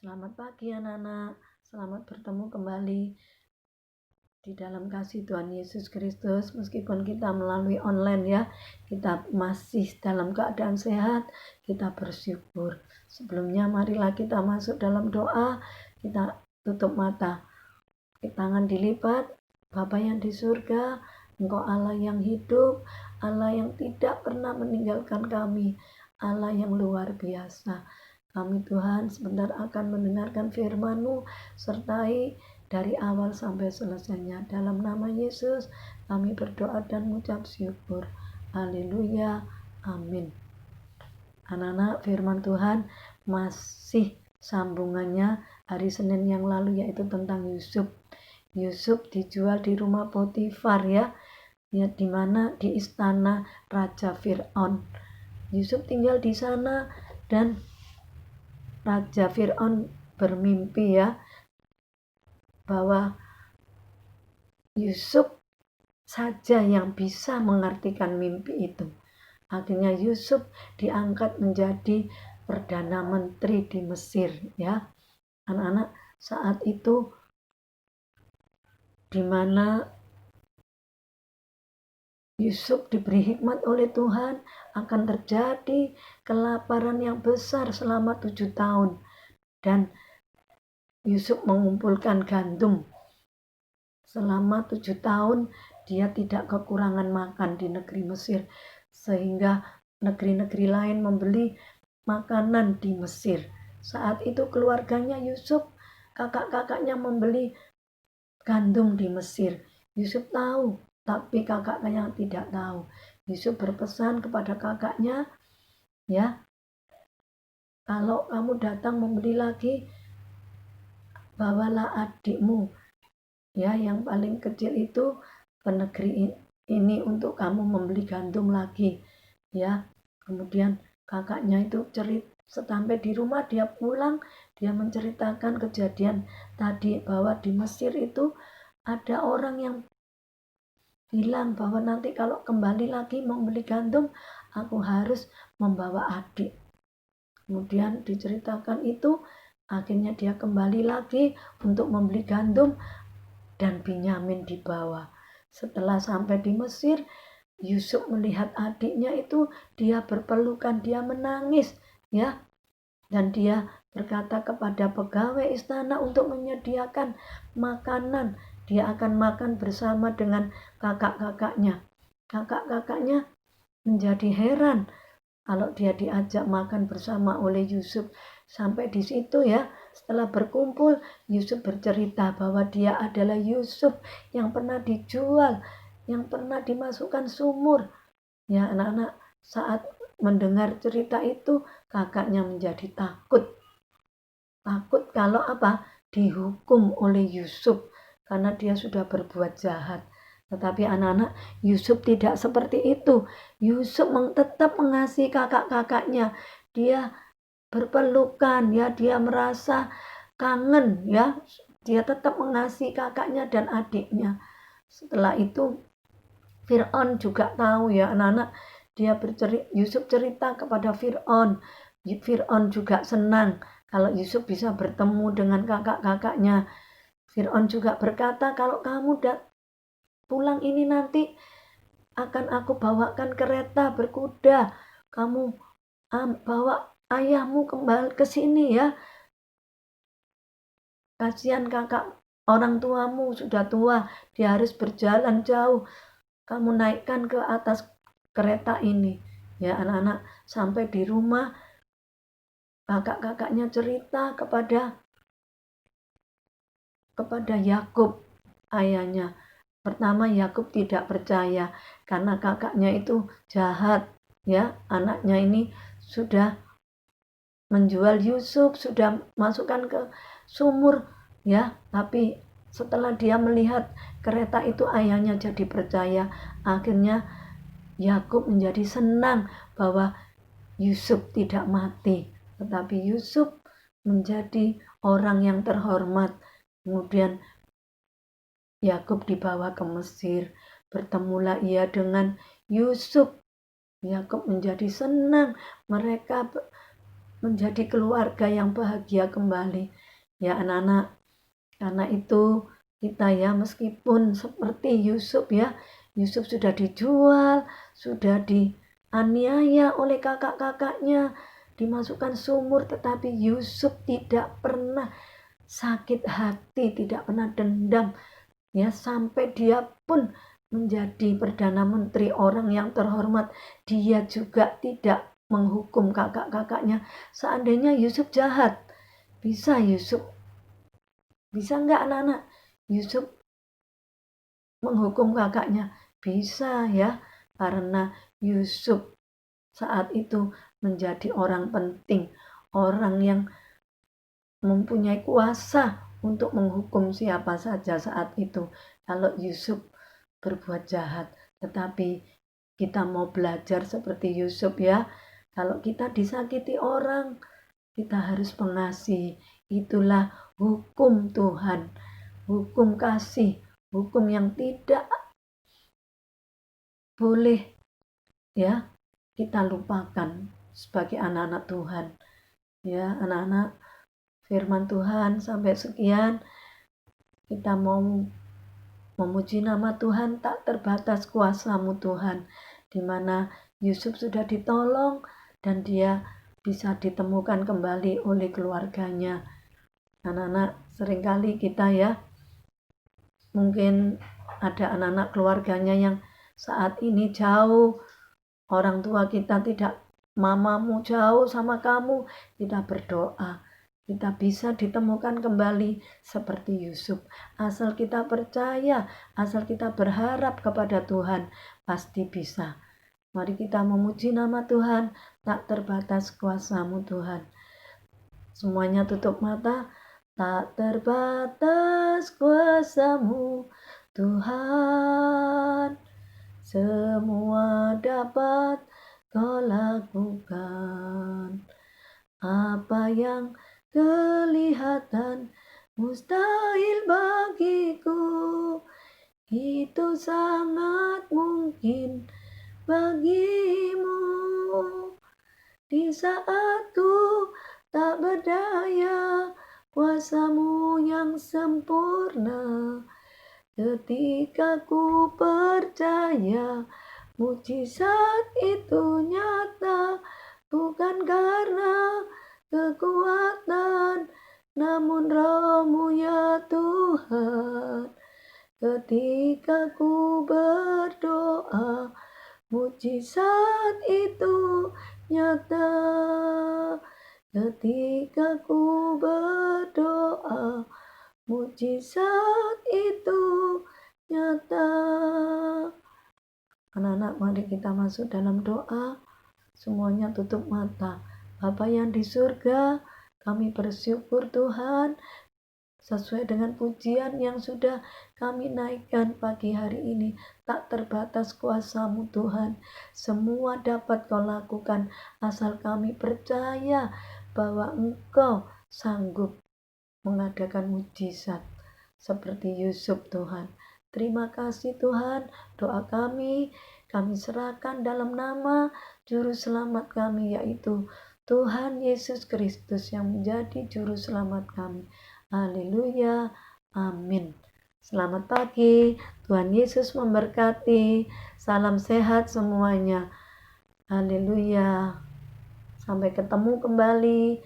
Selamat pagi anak-anak, selamat bertemu kembali di dalam kasih Tuhan Yesus Kristus. Meskipun kita melalui online ya, kita masih dalam keadaan sehat, kita bersyukur. Sebelumnya marilah kita masuk dalam doa, kita tutup mata, tangan dilipat. Bapa yang di surga, Engkau Allah yang hidup, Allah yang tidak pernah meninggalkan kami, Allah yang luar biasa. Kami Tuhan sebentar akan mendengarkan firman-Mu, sertai dari awal sampai selesainya. Dalam nama Yesus kami berdoa dan mengucap syukur. Haleluya, amin. Anak-anak, firman Tuhan masih sambungannya hari Senin yang lalu, yaitu tentang Yusuf. Yusuf dijual di rumah Potifar ya, di mana di istana Raja Fir'aun. Yusuf tinggal di sana dan Raja Fir'aun bermimpi ya, bahwa Yusuf saja yang bisa mengartikan mimpi itu. Akhirnya Yusuf diangkat menjadi Perdana Menteri di Mesir ya. Anak-anak, saat itu di mana Yusuf diberi hikmat oleh Tuhan, akan terjadi kelaparan yang besar selama 7 tahun. Dan Yusuf mengumpulkan gandum. Selama 7 tahun dia tidak kekurangan makan di negeri Mesir. Sehingga negeri-negeri lain membeli makanan di Mesir. Saat itu keluarganya Yusuf, kakak-kakaknya membeli gandum di Mesir. Yusuf tahu, tapi kakaknya tidak tahu. Yusuf berpesan kepada kakaknya, ya, kalau kamu datang membeli lagi, bawalah adikmu, ya, yang paling kecil itu ke negeri ini untuk kamu membeli gandum lagi, ya. Kemudian kakaknya itu sampai di rumah dia pulang, dia menceritakan kejadian tadi, bahwa di Mesir itu ada orang yang bilang bahwa nanti kalau kembali lagi mau beli gandum, aku harus membawa adik. Kemudian diceritakan itu, akhirnya dia kembali lagi untuk membeli gandum dan Binyamin dibawa. Setelah sampai di Mesir, Yusuf melihat adiknya itu, dia berpelukan, dia menangis ya. Dan dia berkata kepada pegawai istana untuk menyediakan makanan. Dia akan makan bersama dengan kakak-kakaknya. Kakak-kakaknya menjadi heran kalau dia diajak makan bersama oleh Yusuf. Sampai di situ ya, setelah berkumpul, Yusuf bercerita bahwa dia adalah Yusuf yang pernah dijual, yang pernah dimasukkan sumur. Ya anak-anak, saat mendengar cerita itu, kakaknya menjadi takut. Takut kalau apa? Dihukum oleh Yusuf karena dia sudah berbuat jahat. Tetapi anak-anak, Yusuf tidak seperti itu. Yusuf tetap mengasihi kakak-kakaknya. Dia berpelukan ya, dia merasa kangen ya. Dia tetap mengasihi kakaknya dan adiknya. Setelah itu Fir'aun juga tahu ya anak-anak. Yusuf cerita kepada Fir'aun. Fir'aun juga senang kalau Yusuf bisa bertemu dengan kakak-kakaknya. Fir'aun juga berkata, kalau kamu pulang ini nanti akan aku bawakan kereta berkuda. Kamu bawa ayahmu kembali ke sini ya. Kasihan kakak, orang tuamu sudah tua, dia harus berjalan jauh. Kamu naikkan ke atas kereta ini. Ya anak-anak, sampai di rumah kakak-kakaknya cerita kepada Yakub, ayahnya. Pertama Yakub tidak percaya karena kakaknya itu jahat, ya. Anaknya ini sudah menjual Yusuf, sudah masukkan ke sumur, ya. Tapi setelah dia melihat kereta itu, ayahnya jadi percaya. Akhirnya Yakub menjadi senang bahwa Yusuf tidak mati, tetapi Yusuf menjadi orang yang terhormat. Kemudian Yakub dibawa ke Mesir, bertemulah ia dengan Yusuf. Yakub menjadi senang, mereka menjadi keluarga yang bahagia kembali. Ya anak-anak, karena itu kita ya meskipun seperti Yusuf ya, Yusuf sudah dijual, sudah dianiaya oleh kakak-kakaknya, dimasukkan sumur, tetapi Yusuf tidak pernah sakit hati, tidak pernah dendam ya, sampai dia pun menjadi Perdana Menteri, orang yang terhormat. Dia juga tidak menghukum kakak-kakaknya. Seandainya Yusuf jahat, bisa nggak anak-anak Yusuf menghukum kakaknya? Bisa ya, karena Yusuf saat itu menjadi orang penting, orang yang mempunyai kuasa untuk menghukum siapa saja saat itu kalau Yusuf berbuat jahat. Tetapi kita mau belajar seperti Yusuf ya. Kalau kita disakiti orang, kita harus pengasih. Itulah hukum Tuhan, hukum kasih, hukum yang tidak boleh ya kita lupakan sebagai anak-anak Tuhan. Ya, anak-anak, firman Tuhan sampai sekian. Kita mau memuji nama Tuhan, tak terbatas kuasa-Mu Tuhan, di mana Yusuf sudah ditolong dan dia bisa ditemukan kembali oleh keluarganya. Anak-anak, seringkali kita ya, mungkin ada anak-anak keluarganya yang saat ini jauh, orang tua kita tidak, mamamu jauh sama kamu, kita berdoa. Kita bisa ditemukan kembali seperti Yusuf. Asal kita percaya, asal kita berharap kepada Tuhan, pasti bisa. Mari kita memuji nama Tuhan, tak terbatas kuasa-Mu Tuhan. Semuanya tutup mata. Tak terbatas kuasa-Mu Tuhan, semua dapat Kau lakukan. Apa yang kelihatan mustahil bagiku, itu sangat mungkin bagimu. Di saat ku tak berdaya, kuasa-Mu yang sempurna. Ketika ku percaya, mujizat itu nyata, bukan karena kekuatan, namun Roh-Mu ya Tuhan. Ketika ku berdoa, mujizat itu nyata. Ketika ku berdoa, mujizat itu nyata. Anak-anak, mari kita masuk dalam doa. Semuanya tutup mata. Bapa yang di surga, kami bersyukur Tuhan sesuai dengan pujian yang sudah kami naikkan pagi hari ini. Tak terbatas kuasa-Mu Tuhan, semua dapat Kau lakukan asal kami percaya bahwa Engkau sanggup mengadakan mujizat seperti Yusuf Tuhan. Terima kasih Tuhan, doa kami serahkan dalam nama Juru Selamat kami, yaitu Tuhan Yesus Kristus yang menjadi Juru Selamat kami. Haleluya, amin. Selamat pagi, Tuhan Yesus memberkati. Salam sehat semuanya. Haleluya. Sampai ketemu kembali